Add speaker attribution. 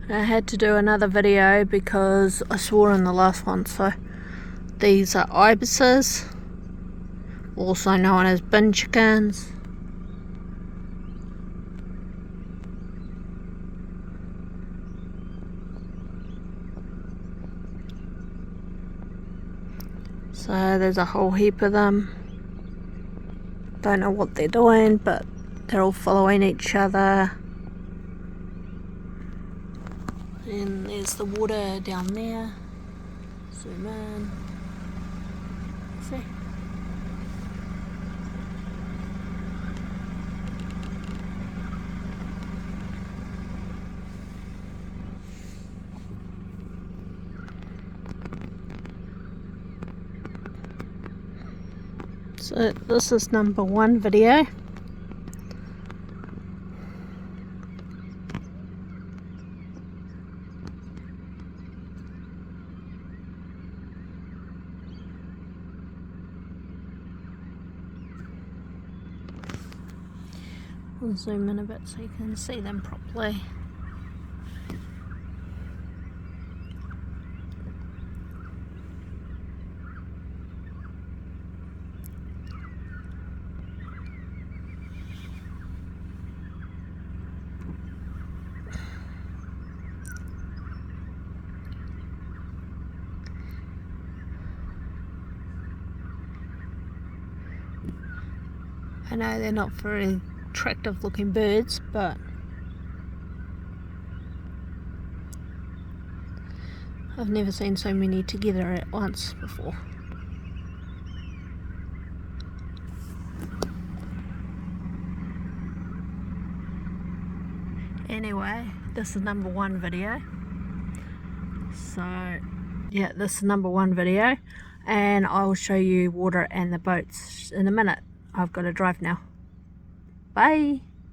Speaker 1: I had to do another video because I swore in the last one. So these are ibises, also known as bin chickens. So there's a whole heap of them. Don't know what they're doing, but they're all following each other. And there's the water down there. Zoom in. See? So this is number 1 video. I'll zoom in a bit so you can see them properly. I know they're not very attractive looking birds, but I've never seen so many together at once before. Anyway, this is number 1 video. So yeah, this is number 1 video, and I will show you water and the boats in a minute. I've got to drive now. Bye.